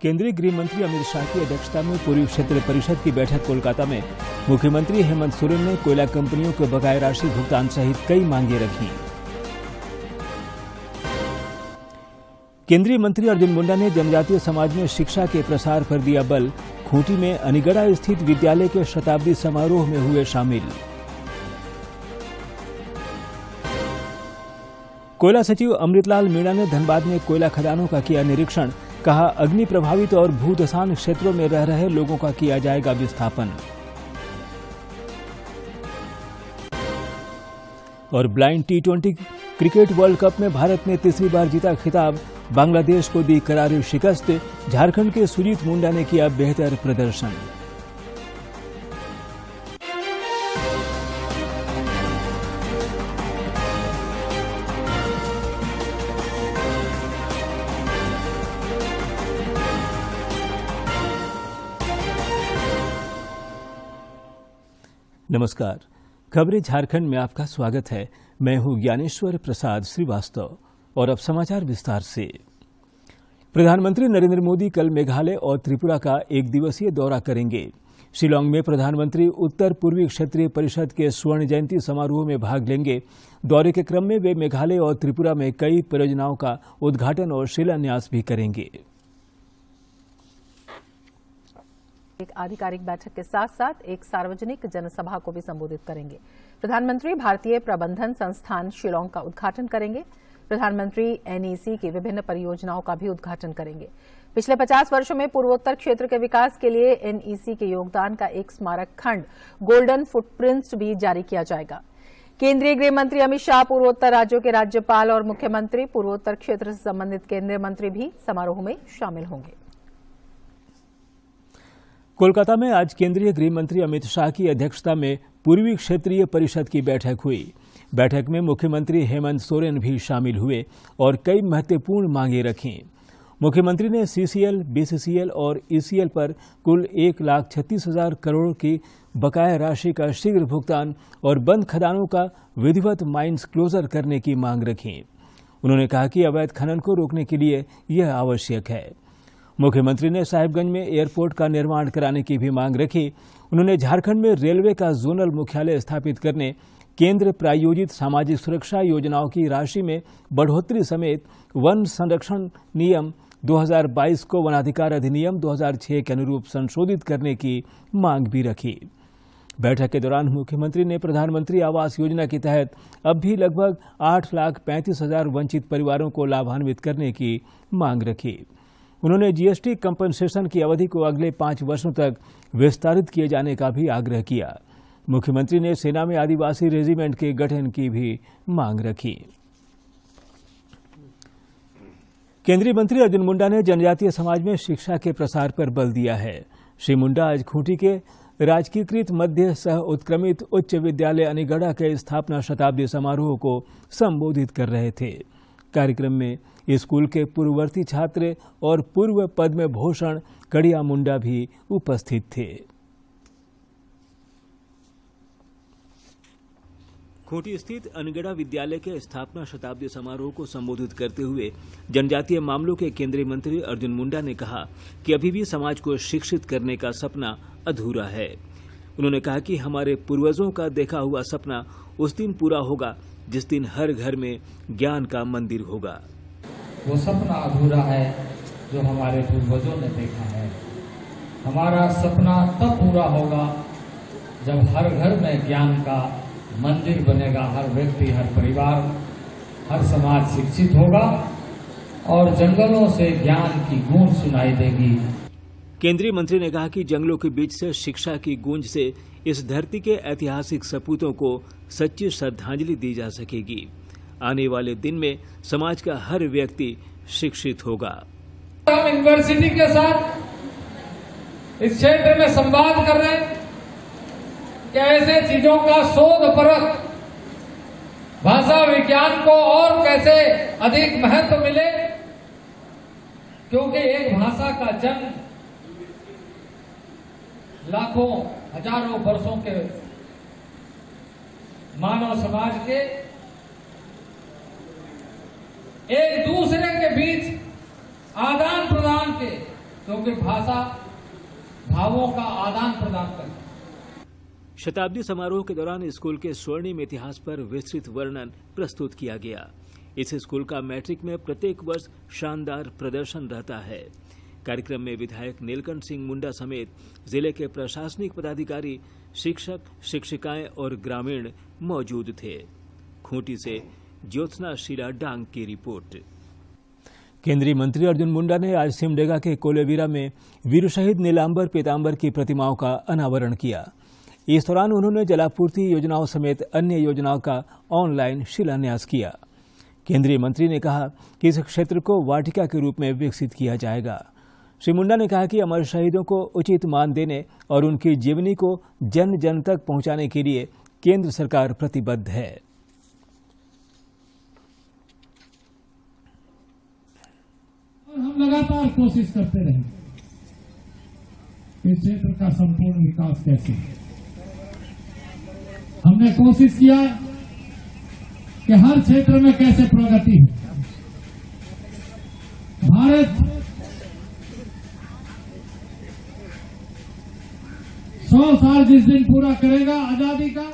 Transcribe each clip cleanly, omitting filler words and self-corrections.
केंद्रीय गृह मंत्री अमित शाह की अध्यक्षता में पूर्वी क्षेत्र परिषद की बैठक कोलकाता में मुख्यमंत्री हेमंत सोरेन ने कोयला कंपनियों को बकाया राशि भुगतान सहित कई मांगे रखी। केंद्रीय मंत्री अर्जुन मुंडा ने जनजातीय समाज में शिक्षा के प्रसार पर दिया बल। खूंटी में अनिगड़ा स्थित विद्यालय के शताब्दी समारोह में हुए शामिल। कोयला सचिव अमृतलाल मीणा ने धनबाद में कोयला खदानों का किया निरीक्षण। कहा, अग्नि प्रभावित और भूधसान क्षेत्रों में रह रहे लोगों का किया जाएगा विस्थापन। और ब्लाइंड टी20 क्रिकेट वर्ल्ड कप में भारत ने तीसरी बार जीता खिताब। बांग्लादेश को दी करारी शिकस्त। झारखंड के सुजीत मुंडा ने किया बेहतर प्रदर्शन। नमस्कार, खबरें झारखंड में आपका स्वागत है। मैं हूं ज्ञानेश्वर प्रसाद श्रीवास्तव और अब समाचार विस्तार से। प्रधानमंत्री नरेंद्र मोदी कल मेघालय और त्रिपुरा का एक दिवसीय दौरा करेंगे। शिलांग में प्रधानमंत्री उत्तर पूर्वी क्षेत्रीय परिषद के स्वर्ण जयंती समारोह में भाग लेंगे। दौरे के क्रम में वे मेघालय और त्रिपुरा में कई परियोजनाओं का उद्घाटन और शिलान्यास भी करेंगे। एक आधिकारिक बैठक के साथ साथ एक सार्वजनिक जनसभा को भी संबोधित करेंगे। प्रधानमंत्री भारतीय प्रबंधन संस्थान शिलांग का उद्घाटन करेंगे। प्रधानमंत्री एनईसी की विभिन्न परियोजनाओं का भी उद्घाटन करेंगे। पिछले 50 वर्षों में पूर्वोत्तर क्षेत्र के विकास के लिए एनईसी के योगदान का एक स्मारक खंड गोल्डन फुटप्रिंट्स भी जारी किया जाएगा। केंद्रीय गृह मंत्री अमित शाह, पूर्वोत्तर राज्यों के राज्यपाल और मुख्यमंत्री, पूर्वोत्तर क्षेत्र से संबंधित केंद्रीय मंत्री भी समारोह में शामिल होंगे। कोलकाता में आज केंद्रीय गृह मंत्री अमित शाह की अध्यक्षता में पूर्वी क्षेत्रीय परिषद की बैठक हुई। बैठक में मुख्यमंत्री हेमंत सोरेन भी शामिल हुए और कई महत्वपूर्ण मांगे रखीं। मुख्यमंत्री ने सीसीएल, बीसीसीएल और ईसीएल पर कुल 1,36,000 करोड़ की बकाया राशि का शीघ्र भुगतान और बंद खदानों का विधिवत माइंस क्लोजर करने की मांग रखी। उन्होंने कहा कि अवैध खनन को रोकने के लिए यह आवश्यक है। मुख्यमंत्री ने साहिबगंज में एयरपोर्ट का निर्माण कराने की भी मांग रखी। उन्होंने झारखंड में रेलवे का जोनल मुख्यालय स्थापित करने, केंद्र प्रायोजित सामाजिक सुरक्षा योजनाओं की राशि में बढ़ोतरी समेत वन संरक्षण नियम 2022 को वनाधिकार अधिनियम 2006 के अनुरूप संशोधित करने की मांग भी रखी। बैठक के दौरान मुख्यमंत्री ने प्रधानमंत्री आवास योजना के तहत अब भी लगभग 8,35,000 वंचित परिवारों को लाभान्वित करने की मांग रखी। उन्होंने जीएसटी कंपनसेशन की अवधि को अगले 5 वर्षों तक विस्तारित किए जाने का भी आग्रह किया। मुख्यमंत्री ने सेना में आदिवासी रेजिमेंट के गठन की भी मांग रखी। केंद्रीय मंत्री अर्जुन मुंडा ने जनजातीय समाज में शिक्षा के प्रसार पर बल दिया है। श्री मुंडा आज खूंटी के राजकीयकृत मध्य सह उत्क्रमित उच्च विद्यालय अनिगड़ा के स्थापना शताब्दी समारोह को संबोधित कर रहे थे। कार्यक्रम में स्कूल के पूर्ववर्ती छात्र और पूर्व पद्म भूषण कड़िया मुंडा भी उपस्थित थे। खूंटी स्थित अनगढ़ा विद्यालय के स्थापना शताब्दी समारोह को संबोधित करते हुए जनजातीय मामलों के केंद्रीय मंत्री अर्जुन मुंडा ने कहा कि अभी भी समाज को शिक्षित करने का सपना अधूरा है। उन्होंने कहा कि हमारे पूर्वजों का देखा हुआ सपना उस दिन पूरा होगा जिस दिन हर घर में ज्ञान का मंदिर होगा। वो सपना अधूरा है जो हमारे पूर्वजों ने देखा है। हमारा सपना तब पूरा होगा जब हर घर में ज्ञान का मंदिर बनेगा। हर व्यक्ति, हर परिवार, हर समाज शिक्षित होगा और जंगलों से ज्ञान की गूंज सुनाई देगी। केंद्रीय मंत्री ने कहा कि जंगलों के बीच से शिक्षा की गूंज से इस धरती के ऐतिहासिक सपूतों को सच्ची श्रद्धांजलि दी जा सकेगी। आने वाले दिन में समाज का हर व्यक्ति शिक्षित होगा। हम यूनिवर्सिटी के साथ इस क्षेत्र में संवाद कर रहे हैं कि ऐसे चीजों का शोध परख, भाषा विज्ञान को और कैसे अधिक महत्व मिले, क्योंकि एक भाषा का जन्म लाखों हजारों वर्षों के मानव समाज के एक दूसरे के बीच आदान प्रदान के क्योंकि भाषा भावों का आदान प्रदान करती है। शताब्दी समारोह के दौरान स्कूल के स्वर्णिम इतिहास पर विस्तृत वर्णन प्रस्तुत किया गया। इस स्कूल का मैट्रिक में प्रत्येक वर्ष शानदार प्रदर्शन रहता है। कार्यक्रम में विधायक नीलकंठ सिंह मुंडा समेत जिले के प्रशासनिक पदाधिकारी, शिक्षक, शिक्षिकाएं और ग्रामीण मौजूद थे। खूंटी से ज्योत्सना शीला डांग की रिपोर्ट। केंद्रीय मंत्री अर्जुन मुंडा ने आज सिमडेगा के कोलेवीरा में वीर शहीद नीलांबर पीतांबर की प्रतिमाओं का अनावरण किया। इस दौरान उन्होंने जलापूर्ति योजनाओं समेत अन्य योजनाओं का ऑनलाइन शिलान्यास किया। केंद्रीय मंत्री ने कहा कि इस क्षेत्र को वाटिका के रूप में विकसित किया जाएगा। श्री मुंडा ने कहा कि अमर शहीदों को उचित मान देने और उनकी जीवनी को जन जन तक पहुंचाने के लिए केंद्र सरकार प्रतिबद्ध है। और हम लगातार कोशिश करते रहे इस क्षेत्र का संपूर्ण विकास कैसे। हमने कोशिश किया कि हर क्षेत्र में कैसे प्रगति हो। भारत 100 साल जिस दिन पूरा करेगा आजादी का,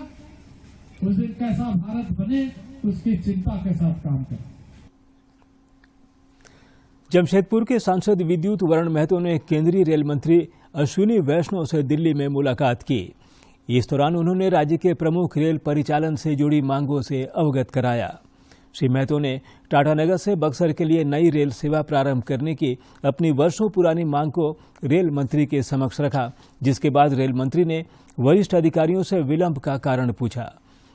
उस दिन कैसा भारत बने उसकी चिंता के साथ काम करें। जमशेदपुर के सांसद विद्युत वरण महतो ने केंद्रीय रेल मंत्री अश्विनी वैष्णव से दिल्ली में मुलाकात की। इस दौरान उन्होंने राज्य के प्रमुख रेल परिचालन से जुड़ी मांगों से अवगत कराया। श्री महतो ने टाटानगर से बक्सर के लिए नई रेल सेवा प्रारंभ करने की अपनी वर्षों पुरानी मांग को रेल मंत्री के समक्ष रखा, जिसके बाद रेल मंत्री ने वरिष्ठ अधिकारियों से विलंब का कारण पूछा।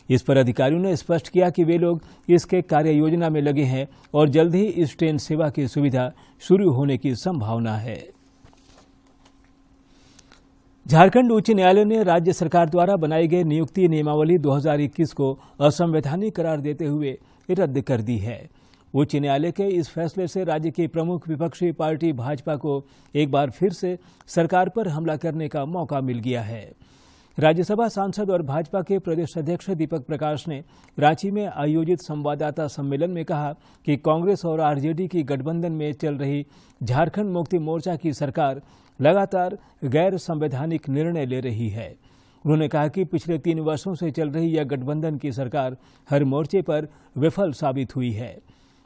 इस पर अधिकारियों ने स्पष्ट किया कि वे लोग इसके कार्य योजना में लगे हैं और जल्द ही इस ट्रेन सेवा की सुविधा शुरू होने की संभावना है। झारखंड उच्च न्यायालय ने राज्य सरकार द्वारा बनाई गई नियुक्ति नियमावली 2021 को असंवैधानिक करार देते हुए रद्द कर दी है। उच्च न्यायालय के इस फैसले से राज्य की प्रमुख विपक्षी पार्टी भाजपा को एक बार फिर से सरकार पर हमला करने का मौका मिल गया है। राज्यसभा सांसद और भाजपा के प्रदेश अध्यक्ष दीपक प्रकाश ने रांची में आयोजित संवाददाता सम्मेलन में कहा कि कांग्रेस और आरजेडी की गठबंधन में चल रही झारखंड मुक्ति मोर्चा की सरकार लगातार गैर संवैधानिक निर्णय ले रही है। उन्होंने कहा कि पिछले 3 वर्षों से चल रही यह गठबंधन की सरकार हर मोर्चे पर विफल साबित हुई है।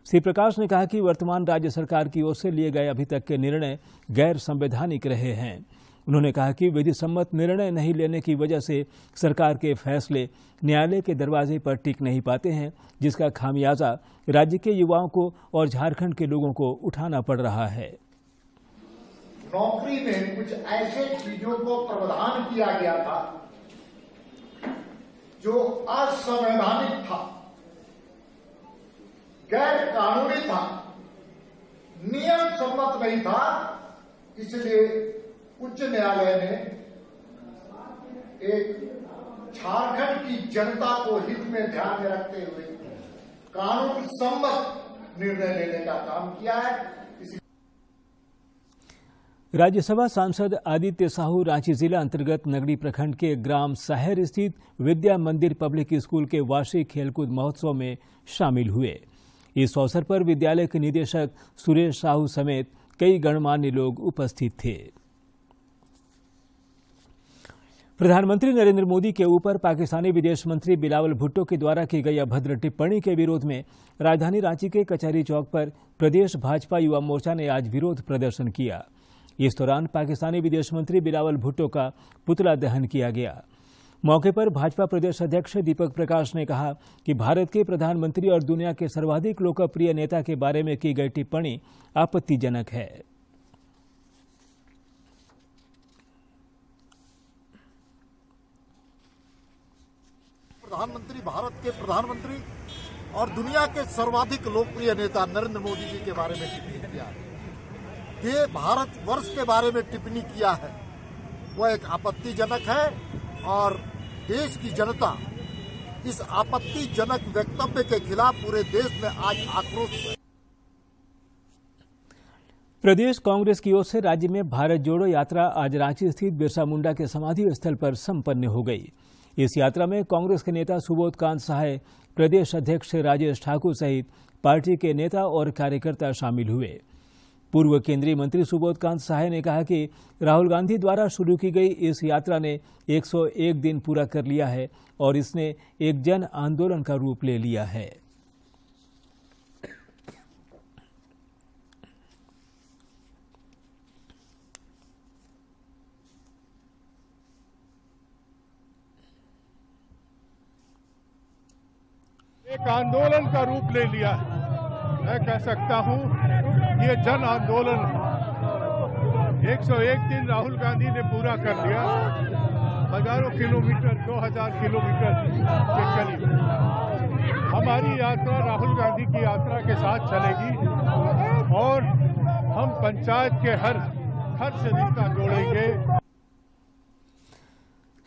श्री प्रकाश ने कहा कि वर्तमान राज्य सरकार की ओर से लिए गए अभी तक के निर्णय गैर संवैधानिक रहे हैं। उन्होंने कहा कि विधि सम्मत निर्णय नहीं लेने की वजह से सरकार के फैसले न्यायालय के दरवाजे पर टिक नहीं पाते हैं, जिसका खामियाजा राज्य के युवाओं को और झारखंड के लोगों को उठाना पड़ रहा है। नौकरी में कुछ ऐसे चीजों को प्रावधान किया गया था जो असंवैधानिक था, गैर कानूनी था, नियम सम्मत नहीं था। इसलिए उच्च न्यायालय ने एक झारखंड की जनता को हित में ध्यान में रखते हुए कानून सम्मत निर्णय लेने का काम किया है। राज्यसभा सांसद आदित्य साहू रांची जिला अंतर्गत नगड़ी प्रखंड के ग्राम साहेर स्थित विद्या मंदिर पब्लिक स्कूल के वार्षिक खेलकूद महोत्सव में शामिल हुए। इस अवसर पर विद्यालय के निदेशक सुरेश साहू समेत कई गणमान्य लोग उपस्थित थे। प्रधानमंत्री नरेंद्र मोदी के ऊपर पाकिस्तानी विदेश मंत्री बिलावल भुट्टो के द्वारा की गई अभद्र टिप्पणी के विरोध में राजधानी रांची के कचहरी चौक पर प्रदेश भाजपा युवा मोर्चा ने आज विरोध प्रदर्शन किया। इस दौरान पाकिस्तानी विदेश मंत्री बिलावल भुट्टो का पुतला दहन किया गया। मौके पर भाजपा प्रदेश अध्यक्ष दीपक प्रकाश ने कहा कि भारत के प्रधानमंत्री और दुनिया के सर्वाधिक लोकप्रिय नेता के बारे में की गई टिप्पणी आपत्तिजनक है। प्रधानमंत्री, भारत के प्रधानमंत्री और दुनिया के सर्वाधिक लोकप्रिय नेता नरेंद्र मोदी जी के बारे में टिप्पणी किया है। ये भारत वर्ष के बारे में टिप्पणी किया है, वह एक आपत्तिजनक है और देश की जनता इस आपत्तिजनक वक्तव्य के खिलाफ पूरे देश में आज आक्रोश है। प्रदेश कांग्रेस की ओर से राज्य में भारत जोड़ो यात्रा आज रांची स्थित बिरसा मुंडा के समाधि स्थल पर संपन्न हो गई। इस यात्रा में कांग्रेस के नेता सुबोध कांत सहाय, प्रदेश अध्यक्ष राजेश ठाकुर सहित पार्टी के नेता और कार्यकर्ता शामिल हुए। पूर्व केंद्रीय मंत्री सुबोधकांत सहाय ने कहा कि राहुल गांधी द्वारा शुरू की गई इस यात्रा ने 101 दिन पूरा कर लिया है और इसने एक जन आंदोलन का रूप ले लिया है। एक आंदोलन का रूप ले लिया है। मैं कह सकता हूं ये जन आंदोलन 101 दिन राहुल गांधी ने पूरा कर लिया। हजारों किलोमीटर 2000 किलोमीटर के चली। हमारी यात्रा राहुल गांधी की यात्रा के साथ चलेगी और हम पंचायत के हर से रिश्ता जोड़ेंगे।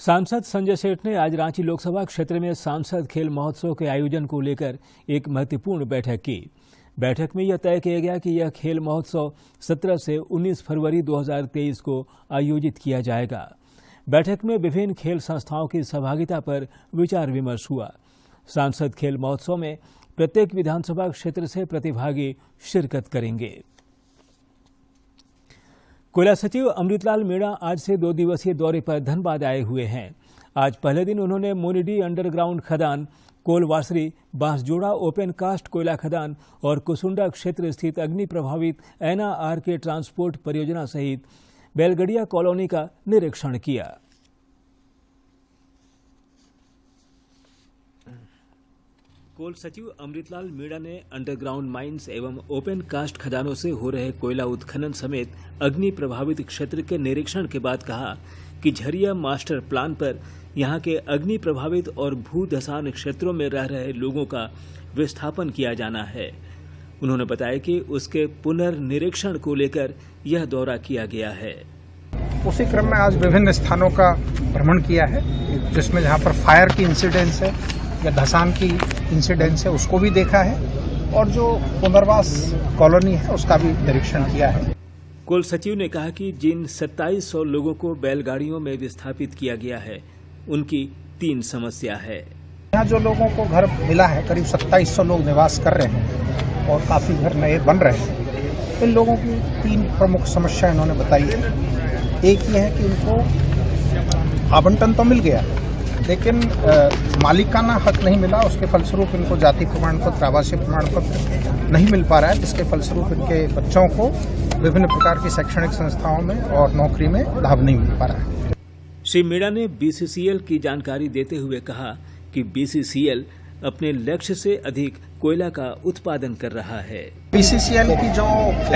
सांसद संजय सेठ ने आज रांची लोकसभा क्षेत्र में सांसद खेल महोत्सव के आयोजन को लेकर एक महत्वपूर्ण बैठक की। बैठक में यह तय किया गया कि यह खेल महोत्सव 17 से 19 फरवरी 2023 को आयोजित किया जाएगा। बैठक में विभिन्न खेल संस्थाओं की सहभागिता पर विचार विमर्श हुआ। सांसद खेल महोत्सव में प्रत्येक विधानसभा क्षेत्र से प्रतिभागी शिरकत करेंगे। कोयला सचिव अमृतलाल मीणा आज से 2 दिवसीय दौरे पर धनबाद आए हुए हैं। आज पहले दिन उन्होंने मोनीडी अंडरग्राउंड खदान, कोलवासरी, बांसजोड़ा ओपन कास्ट कोयला खदान और कुसुंडा क्षेत्र स्थित अग्नि प्रभावित NRK ट्रांसपोर्ट परियोजना सहित बैलगड़िया कॉलोनी का निरीक्षण किया। कोल सचिव अमृतलाल मीणा ने अंडरग्राउंड माइंस एवं ओपन कास्ट खदानों से हो रहे कोयला उत्खनन समेत अग्नि प्रभावित क्षेत्र के निरीक्षण के बाद कहा कि झरिया मास्टर प्लान पर यहां के अग्नि प्रभावित और भूधसान क्षेत्रों में रह रहे लोगों का विस्थापन किया जाना है। उन्होंने बताया कि उसके पुनर्निरीक्षण को लेकर यह दौरा किया गया है। उसी क्रम में आज विभिन्न स्थानों का भ्रमण किया है, जिसमें जहां पर फायर की इंसिडेंस है या धसान की इंसिडेंस है उसको भी देखा है और जो पुनर्वास कॉलोनी है उसका भी निरीक्षण किया है। कुल सचिव ने कहा कि जिन 2700 लोगों को बैलगाड़ियों में विस्थापित किया गया है उनकी 3 समस्या है। यहाँ जो लोगों को घर मिला है करीब 2700 लोग निवास कर रहे हैं और काफी घर नए बन रहे हैं। इन लोगों की 3 प्रमुख समस्या इन्होंने बताई है। एक ये है कि उनको आवंटन तो मिल गया लेकिन मालिकाना हक नहीं मिला, उसके फलस्वरूप इनको जाति प्रमाण पत्र, आवासीय प्रमाण पत्र नहीं मिल पा रहा है, जिसके फलस्वरूप इनके बच्चों को विभिन्न प्रकार की शैक्षणिक संस्थाओं में और नौकरी में लाभ नहीं मिल पा रहा है। श्री मीणा ने BCCL की जानकारी देते हुए कहा कि BCCL अपने लक्ष्य से अधिक कोयला का उत्पादन कर रहा है। BCCL की जो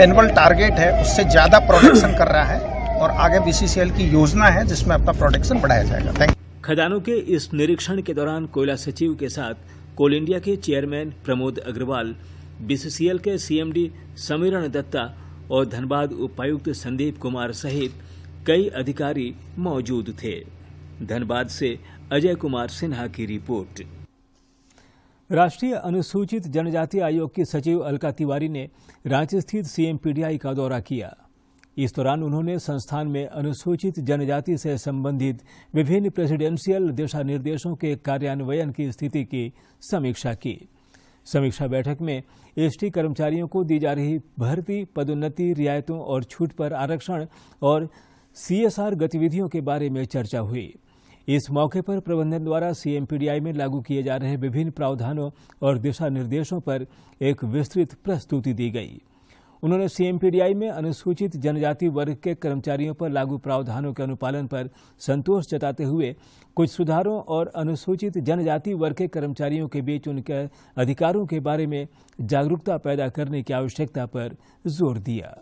एनुअल टारगेट है उससे ज्यादा प्रोडक्शन कर रहा है और आगे BCCL की योजना है जिसमें अपना प्रोडक्शन बढ़ाया जाएगा। Thank you. खदानों के इस निरीक्षण के दौरान कोयला सचिव के साथ कोल इंडिया के चेयरमैन प्रमोद अग्रवाल, BCCL के CMD समीरण दत्ता और धनबाद उपायुक्त संदीप कुमार सहित कई अधिकारी मौजूद थे। धनबाद से अजय कुमार सिन्हा की रिपोर्ट। राष्ट्रीय अनुसूचित जनजाति आयोग की सचिव अलका तिवारी ने रांची स्थित CMPDI का दौरा किया। इस दौरान उन्होंने संस्थान में अनुसूचित जनजाति से संबंधित विभिन्न प्रेसिडेंशियल दिशा निर्देशों के कार्यान्वयन की स्थिति की समीक्षा की। समीक्षा बैठक में ST कर्मचारियों को दी जा रही भर्ती, पदोन्नति, रियायतों और छूट पर आरक्षण और CSR गतिविधियों के बारे में चर्चा हुई। इस मौके पर प्रबंधन द्वारा CMPDI में लागू किए जा रहे विभिन्न प्रावधानों और दिशा निर्देशों पर एक विस्तृत प्रस्तुति दी गई। उन्होंने CMPDI में अनुसूचित जनजाति वर्ग के कर्मचारियों पर लागू प्रावधानों के अनुपालन पर संतोष जताते हुए कुछ सुधारों और अनुसूचित जनजाति वर्ग के कर्मचारियों के बीच उनके अधिकारों के बारे में जागरूकता पैदा करने की आवश्यकता पर जोर दिया।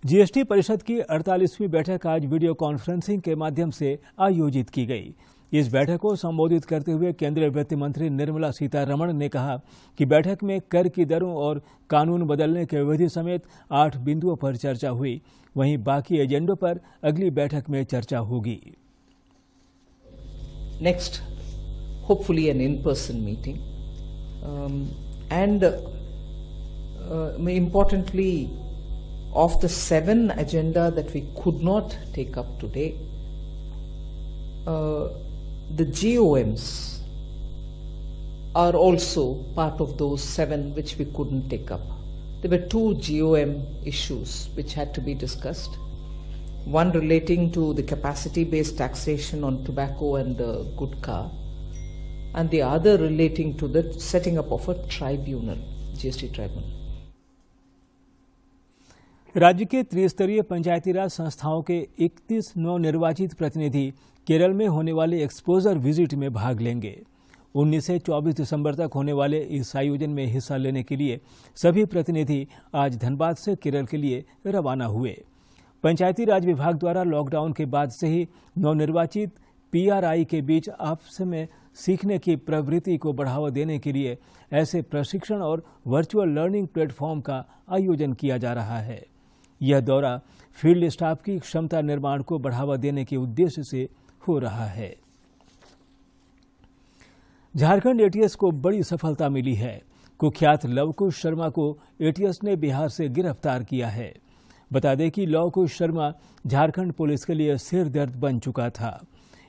GST परिषद की 48वीं बैठक आज वीडियो कॉन्फ्रेंसिंग के माध्यम से आयोजित की गई। इस बैठक को संबोधित करते हुए केंद्रीय वित्त मंत्री निर्मला सीतारमण ने कहा कि बैठक में कर की दरों और कानून बदलने के विधि समेत 8 बिंदुओं पर चर्चा हुई। वहीं बाकी एजेंडों पर अगली बैठक में चर्चा होगी। Next, hopefully an in-person meeting, and importantly, of the 7 agenda that we could not take up today, the GOMs are also part of those 7 which we couldn't take up. there were two GOM issues which had to be discussed. One relating to the capacity-based taxation on tobacco and gutkha, and the other relating to the setting up of a tribunal, GST tribunal. राज्य के त्रिस्तरीय पंचायती राज संस्थाओं के 31 नवनिर्वाचित प्रतिनिधि केरल में होने वाले एक्सपोजर विजिट में भाग लेंगे। 19 से 24 दिसंबर तक होने वाले इस आयोजन में हिस्सा लेने के लिए सभी प्रतिनिधि आज धनबाद से केरल के लिए रवाना हुए। पंचायती राज विभाग द्वारा लॉकडाउन के बाद से ही नवनिर्वाचित PRI के बीच आपस में सीखने की प्रवृत्ति को बढ़ावा देने के लिए ऐसे प्रशिक्षण और वर्चुअल लर्निंग प्लेटफॉर्म का आयोजन किया जा रहा है। यह दौरा फील्ड स्टाफ की क्षमता निर्माण को बढ़ावा देने के उद्देश्य से हो रहा है। झारखंड ATS को बड़ी सफलता मिली है। कुख्यात लवकुश शर्मा को ATS ने बिहार से गिरफ्तार किया है। बता दें कि लवकुश शर्मा झारखंड पुलिस के लिए सिरदर्द बन चुका था।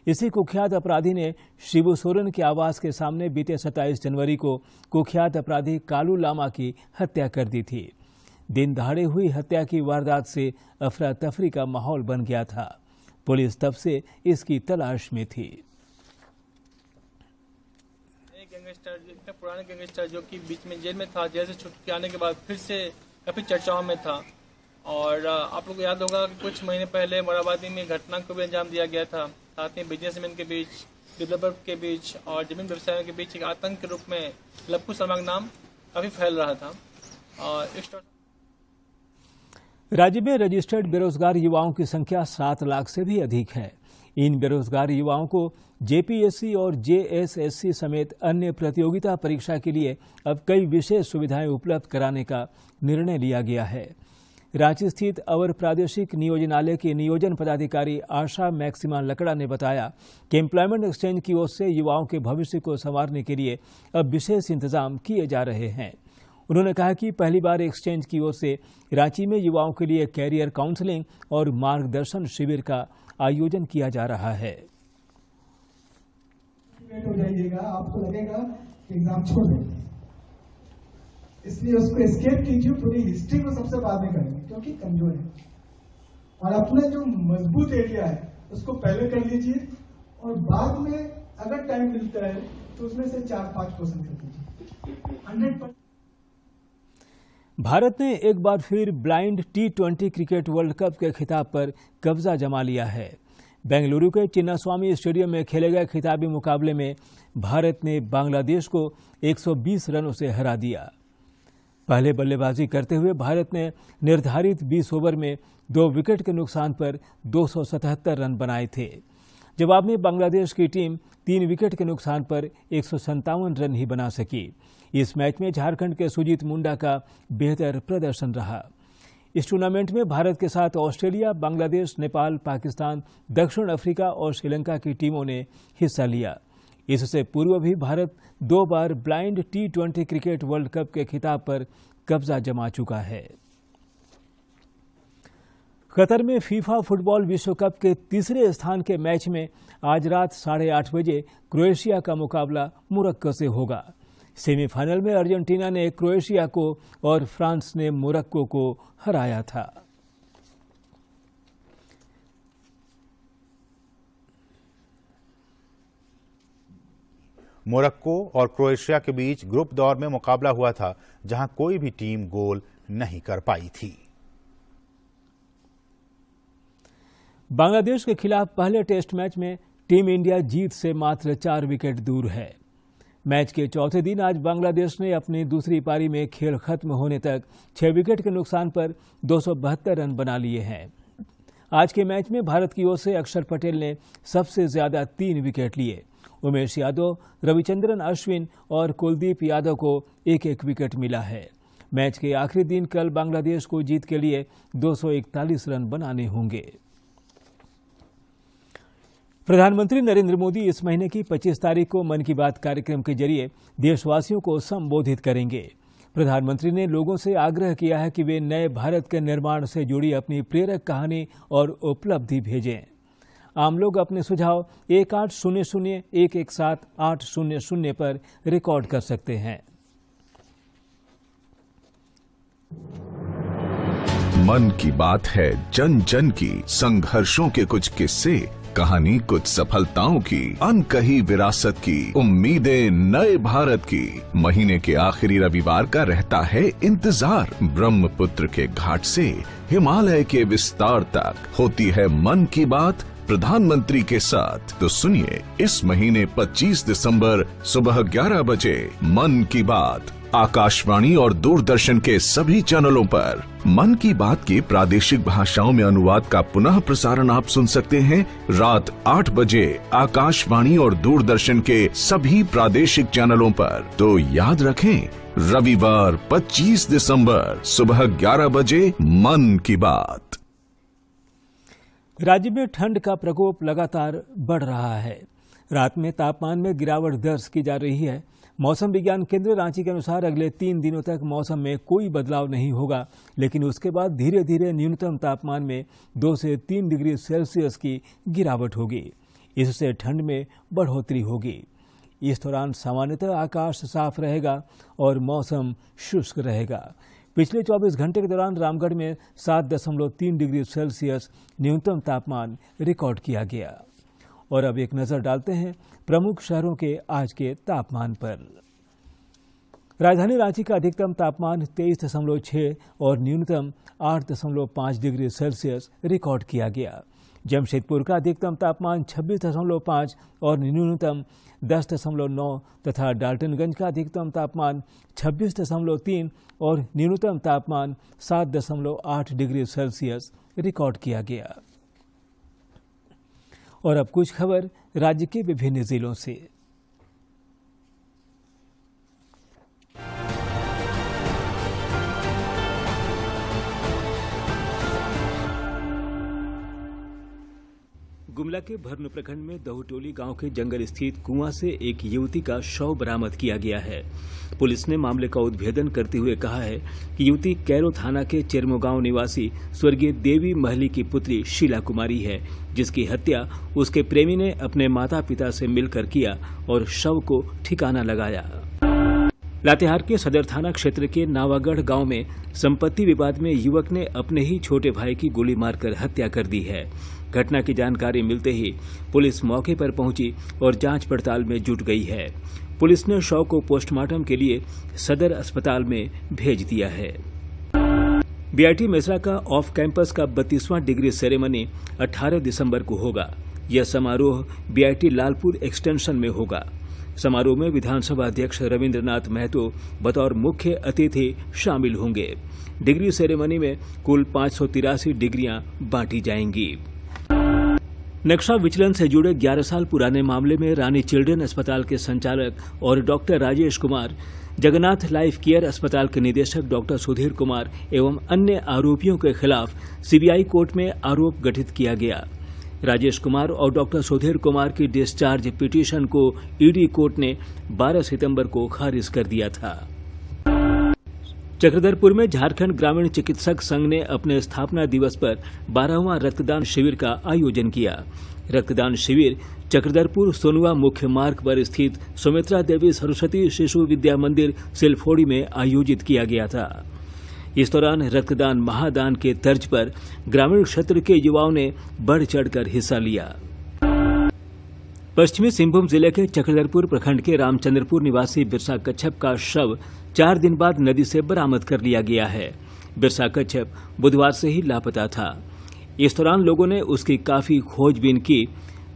इसी कुख्यात अपराधी ने शिबू सोरेन के आवास के सामने बीते 27 जनवरी को कुख्यात अपराधी कालू लामा की हत्या कर दी थी। दिन दहाड़े हुई हत्या की वारदात से अफरा तफरी का माहौल बन गया था। पुलिस तब से इसकी तलाश में थी। पुराने गैंगस्टर जो कि बीच में जेल में था, जेल से छूट के आने के बाद फिर से काफी चर्चाओं में था। और आप लोग को याद होगा कि कुछ महीने पहले मोराबादी में घटना को भी अंजाम दिया गया था। साथ में बिजनेसमैन के बीच, डेवलपर के बीच और जमीन व्यवसायियों के बीच एक आतंक के रूप में लवकुश शर्मा का नाम काफी फैल रहा था। और राज्य में रजिस्टर्ड बेरोजगार युवाओं की संख्या 7 लाख से भी अधिक है। इन बेरोजगार युवाओं को JPSC और JSSC समेत अन्य प्रतियोगिता परीक्षा के लिए अब कई विशेष सुविधाएं उपलब्ध कराने का निर्णय लिया गया है। रांची स्थित अवर प्रादेशिक नियोजनालय के नियोजन पदाधिकारी आशा मैक्सिमा लकड़ा ने बताया कि एम्प्लॉयमेंट एक्सचेंज की ओर से युवाओं के भविष्य को संवारने के लिए अब विशेष इंतजाम किए जा रहे हैं। उन्होंने कहा कि पहली बार एक्सचेंज की ओर से रांची में युवाओं के लिए कैरियर काउंसलिंग और मार्गदर्शन शिविर का आयोजन किया जा रहा है। हो जाइएगा, आपको लगेगा एग्जाम छोड़ देंगे, इसलिए उसको एस्केप कीजिए। पूरी हिस्ट्री को सबसे बाद में करेंगे क्योंकि कमजोर है, और अपना जो मजबूत एरिया है उसको पहले कर लीजिए और बाद में अगर टाइम मिलता है तो उसमें से 4-5% कर दीजिए। 100%। भारत ने एक बार फिर blind T20 cricket world cup के खिताब पर कब्जा जमा लिया है। बेंगलुरु के चिन्नास्वामी स्टेडियम में खेले गए खिताबी मुकाबले में भारत ने बांग्लादेश को 120 रनों से हरा दिया। पहले बल्लेबाजी करते हुए भारत ने निर्धारित 20 ओवर में 2 विकेट के नुकसान पर 277 रन बनाए थे। जवाब में बांग्लादेश की टीम 3 विकेट के नुकसान पर 157 रन ही बना सकी। इस मैच में झारखंड के सुजीत मुंडा का बेहतर प्रदर्शन रहा। इस टूर्नामेंट में भारत के साथ ऑस्ट्रेलिया, बांग्लादेश, नेपाल, पाकिस्तान, दक्षिण अफ्रीका और श्रीलंका की टीमों ने हिस्सा लिया। इससे पूर्व भी भारत 2 बार blind T20 cricket world cup के खिताब पर कब्जा जमा चुका है। कतर में फीफा फुटबॉल विश्व कप के तीसरे स्थान के मैच में आज रात 8:30 बजे क्रोएशिया का मुकाबला मोरक्को से होगा। सेमीफाइनल में अर्जेंटीना ने क्रोएशिया को और फ्रांस ने मोरक्को को हराया था। मोरक्को और क्रोएशिया के बीच ग्रुप दौर में मुकाबला हुआ था, जहां कोई भी टीम गोल नहीं कर पाई थी। बांग्लादेश के खिलाफ पहले टेस्ट मैच में टीम इंडिया जीत से मात्र 4 विकेट दूर है। मैच के चौथे दिन आज बांग्लादेश ने अपनी दूसरी पारी में खेल खत्म होने तक 6 विकेट के नुकसान पर 272 रन बना लिए हैं। आज के मैच में भारत की ओर से अक्षर पटेल ने सबसे ज्यादा 3 विकेट लिए। उमेश यादव, रविचंद्रन अश्विन और कुलदीप यादव को 1-1 विकेट मिला है। मैच के आखिरी दिन कल बांग्लादेश को जीत के लिए 241 रन बनाने होंगे। प्रधानमंत्री नरेंद्र मोदी इस महीने की 25 तारीख को मन की बात कार्यक्रम के जरिए देशवासियों को संबोधित करेंगे। प्रधानमंत्री ने लोगों से आग्रह किया है कि वे नए भारत के निर्माण से जुड़ी अपनी प्रेरक कहानी और उपलब्धि भेजें। आम लोग अपने सुझाव 1800-117-800 पर रिकॉर्ड कर सकते हैं। मन की बात है जन जन की, संघर्षों के कुछ किस्से, कहानी कुछ सफलताओं की, अनकही विरासत की, उम्मीदें नए भारत की। महीने के आखिरी रविवार का रहता है इंतजार। ब्रह्मपुत्र के घाट से हिमालय के विस्तार तक होती है मन की बात प्रधानमंत्री के साथ। तो सुनिए इस महीने 25 दिसंबर सुबह 11 बजे मन की बात आकाशवाणी और दूरदर्शन के सभी चैनलों पर। मन की बात के प्रादेशिक भाषाओं में अनुवाद का पुनः प्रसारण आप सुन सकते हैं रात 8 बजे आकाशवाणी और दूरदर्शन के सभी प्रादेशिक चैनलों पर। तो याद रखें, रविवार 25 दिसंबर सुबह 11 बजे मन की बात। राज्य में ठंड का प्रकोप लगातार बढ़ रहा है। रात में तापमान में गिरावट दर्ज की जा रही है। मौसम विज्ञान केंद्र रांची के अनुसार अगले 3 दिनों तक मौसम में कोई बदलाव नहीं होगा, लेकिन उसके बाद धीरे धीरे न्यूनतम तापमान में 2 से 3 डिग्री सेल्सियस की गिरावट होगी। इससे ठंड में बढ़ोतरी होगी। इस दौरान सामान्यतः आकाश साफ रहेगा और मौसम शुष्क रहेगा। पिछले 24 घंटे के दौरान रामगढ़ में 7.3 डिग्री सेल्सियस न्यूनतम तापमान रिकॉर्ड किया गया। और अब एक नजर डालते हैं प्रमुख शहरों के आज के तापमान पर। राजधानी रांची का अधिकतम तापमान 23.6 और न्यूनतम 8.5 डिग्री सेल्सियस रिकॉर्ड किया गया। जमशेदपुर का अधिकतम तापमान 26.5 और न्यूनतम 10.9 तथा डाल्टनगंज का अधिकतम तापमान 26.3 और न्यूनतम तापमान 7.8 डिग्री सेल्सियस रिकॉर्ड किया गया। और अब कुछ खबर राज्य के विभिन्न जिलों से। गुमला के भरनू प्रखंड में दहुटोली गांव के जंगल स्थित कुआं से एक युवती का शव बरामद किया गया है। पुलिस ने मामले का उद्भेदन करते हुए कहा है कि युवती कैरो थाना के चिरमो गांव निवासी स्वर्गीय देवी महली की पुत्री शीला कुमारी है, जिसकी हत्या उसके प्रेमी ने अपने माता पिता से मिलकर किया और शव को ठिकाना लगाया। लातेहार के सदर थाना क्षेत्र के नावागढ़ गांव में संपत्ति विवाद में युवक ने अपने ही छोटे भाई की गोली मारकर हत्या कर दी है। घटना की जानकारी मिलते ही पुलिस मौके पर पहुंची और जांच पड़ताल में जुट गई है। पुलिस ने शव को पोस्टमार्टम के लिए सदर अस्पताल में भेज दिया है। बीआईटी मेसरा का ऑफ कैंपस का 32वां डिग्री सेरेमनी 18 दिसंबर को होगा। यह समारोह बीआईटी लालपुर एक्सटेंशन में होगा। समारोह में विधानसभा अध्यक्ष रविंद्रनाथ महतो बतौर मुख्य अतिथि शामिल होंगे। डिग्री सेरेमनी में कुल 583 डिग्रियां बांटी जाएंगी। नक्शा विचलन से जुड़े 11 साल पुराने मामले में रानी चिल्ड्रन अस्पताल के संचालक और doctor Rajesh Kumar, Jagannath life care अस्पताल के निदेशक डॉक्टर सुधीर कुमार एवं अन्य आरोपियों के खिलाफ सीबीआई कोर्ट में आरोप गठित किया गया। राजेश कुमार और डॉक्टर सुधीर कुमार की डिस्चार्ज पिटीशन को ईडी कोर्ट ने 12 सितंबर को खारिज कर दिया था। चक्रधरपुर में झारखंड ग्रामीण चिकित्सक संघ ने अपने स्थापना दिवस पर 12वां रक्तदान शिविर का आयोजन किया। रक्तदान शिविर चक्रधरपुर सोनुआ मुख्य मार्ग पर स्थित सुमित्रा देवी सरस्वती शिशु विद्या मंदिर सिलफोड़ी में आयोजित किया गया था। इस दौरान रक्तदान महादान के तर्ज पर ग्रामीण क्षेत्र के युवाओं ने बढ़ चढ़कर हिस्सा लिया। पश्चिमी सिंहभूम जिले के चक्रधरपुर प्रखंड के रामचंद्रपुर निवासी बिरसा कच्छप का शव 4 दिन बाद नदी से बरामद कर लिया गया है। बिरसा कच्छप बुधवार से ही लापता था। इस दौरान लोगों ने उसकी काफी खोजबीन की,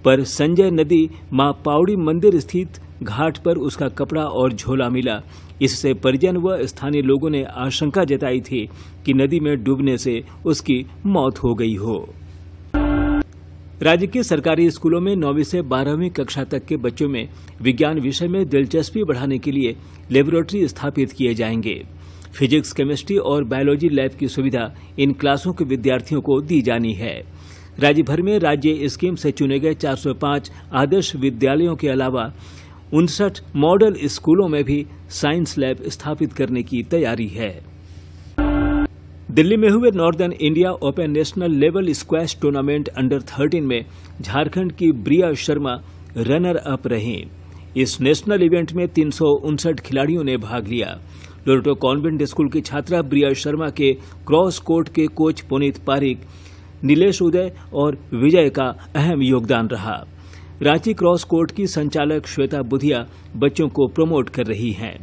पर संजय नदी मां पावड़ी मंदिर स्थित घाट पर उसका कपड़ा और झोला मिला। इससे परिजन व स्थानीय लोगों ने आशंका जताई थी कि नदी में डूबने से उसकी मौत हो गई हो। राज्य के सरकारी स्कूलों में 9वीं से 12वीं कक्षा तक के बच्चों में विज्ञान विषय में दिलचस्पी बढ़ाने के लिए लेबोरेटरी स्थापित किए जाएंगे। फिजिक्स, केमिस्ट्री और बायोलॉजी लैब की सुविधा इन क्लासों के विद्यार्थियों को दी जानी है। राज्य भर में राज्य स्कीम से चुने गए 405 आदर्श विद्यालयों के अलावा 59 मॉडल स्कूलों में भी साइंस लैब स्थापित करने की तैयारी है। दिल्ली में हुए northern India open national level squash tournament under 13 में झारखंड की ब्रिया शर्मा रनर अप रहीं। इस नेशनल इवेंट में 359 खिलाड़ियों ने भाग लिया। लोरेटो कॉन्वेंट स्कूल की छात्रा ब्रिया शर्मा के क्रॉस कोर्ट के कोच पुनीत पारिक, नीलेश उदय और विजय का अहम योगदान रहा। रांची क्रॉस कोर्ट की संचालक श्वेता बुधिया बच्चों को प्रमोट कर रही हैं।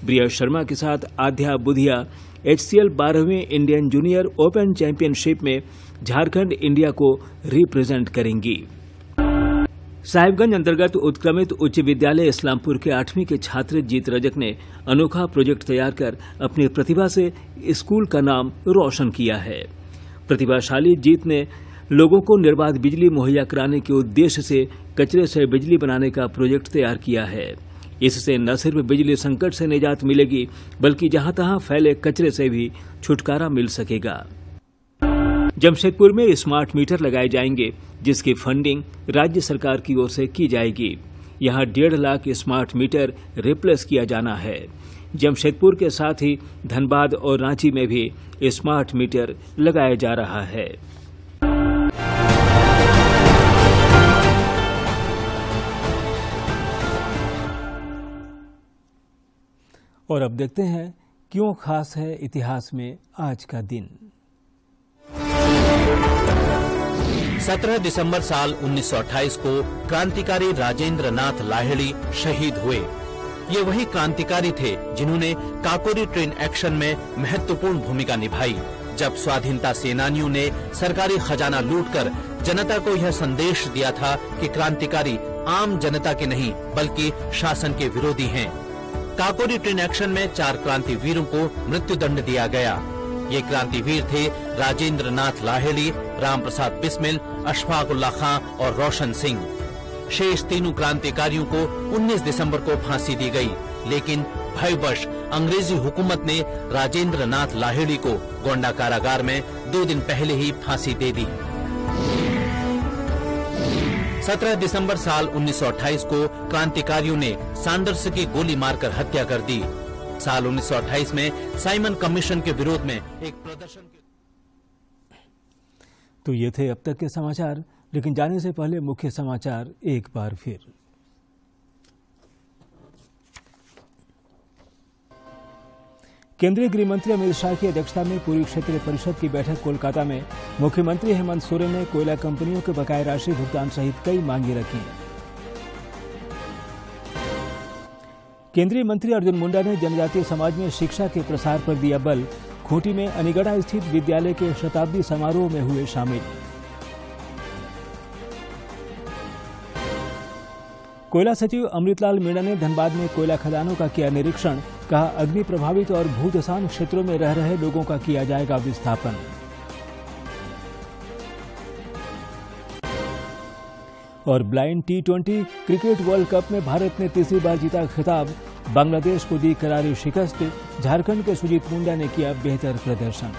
ब्रिया शर्मा के साथ आध्या बुधिया HCL 12वीं इंडियन जूनियर ओपन चैंपियनशिप में झारखंड इंडिया को रिप्रेजेंट करेंगी। साहिबगंज अंतर्गत उत्क्रमित उच्च विद्यालय इस्लामपुर के 8वीं के छात्र जीत रजक ने अनोखा प्रोजेक्ट तैयार कर अपनी प्रतिभा से स्कूल का नाम रोशन किया है। प्रतिभाशाली जीत ने लोगों को निर्बाध बिजली मुहैया कराने के उद्देश्य से कचरे से बिजली बनाने का प्रोजेक्ट तैयार किया है। इससे न सिर्फ बिजली संकट से निजात मिलेगी, बल्कि जहां तहां फैले कचरे से भी छुटकारा मिल सकेगा। जमशेदपुर में स्मार्ट मीटर लगाए जाएंगे, जिसकी फंडिंग राज्य सरकार की ओर से की जाएगी। यहां 1.5 लाख स्मार्ट मीटर रिप्लेस किया जाना है। जमशेदपुर के साथ ही धनबाद और रांची में भी स्मार्ट मीटर लगाया जा रहा है। और अब देखते हैं क्यों खास है इतिहास में आज का दिन। 17 दिसंबर साल 1928 को क्रांतिकारी राजेंद्र नाथ लाहिड़ी शहीद हुए। ये वही क्रांतिकारी थे जिन्होंने काकोरी ट्रेन एक्शन में महत्वपूर्ण भूमिका निभाई, जब स्वाधीनता सेनानियों ने सरकारी खजाना लूटकर जनता को यह संदेश दिया था कि क्रांतिकारी आम जनता के नहीं बल्कि शासन के विरोधी हैं। काकोरी ट्रेन एक्शन में 4 क्रांतिवीरों को मृत्युदंड दिया गया। ये क्रांतिवीर थे राजेंद्र नाथ लाहिड़ी, राम प्रसाद बिस्मिल, अशफाक उल्लाह खां और रोशन सिंह। शेष तीनों क्रांतिकारियों को 19 दिसंबर को फांसी दी गई, लेकिन भयवश अंग्रेजी हुकूमत ने राजेंद्र नाथ लाहिड़ी को गोंडा कारागार में 2 दिन पहले ही फांसी दे दी। 17 दिसंबर साल 1928 को क्रांतिकारियों ने सैंडर्स की गोली मारकर हत्या कर दी। साल 1928 में साइमन कमीशन के विरोध में एक प्रदर्शन। तो ये थे अब तक के समाचार, लेकिन जाने से पहले मुख्य समाचार एक बार फिर। केंद्रीय गृह मंत्री अमित शाह की अध्यक्षता में पूर्वी क्षेत्रीय परिषद की बैठक कोलकाता में। मुख्यमंत्री हेमंत सोरेन ने कोयला कंपनियों के बकाया राशि भुगतान सहित कई मांगे रखी। केंद्रीय मंत्री अर्जुन मुंडा ने जनजातीय समाज में शिक्षा के प्रसार पर दिया बल। खूंटी में अनिगढ़ा स्थित विद्यालय के शताब्दी समारोह में हुए शामिल। कोयला सचिव अमृतलाल मीणा ने धनबाद में कोयला खदानों का किया निरीक्षण। कहा, अग्नि प्रभावित और भूदशान क्षेत्रों में रह रहे लोगों का किया जाएगा विस्थापन। और blind T20 cricket world cup में भारत ने तीसरी बार जीता खिताब। बांग्लादेश को दी करारी शिकस्त। झारखंड के सुजीत मुंडा ने किया बेहतर प्रदर्शन।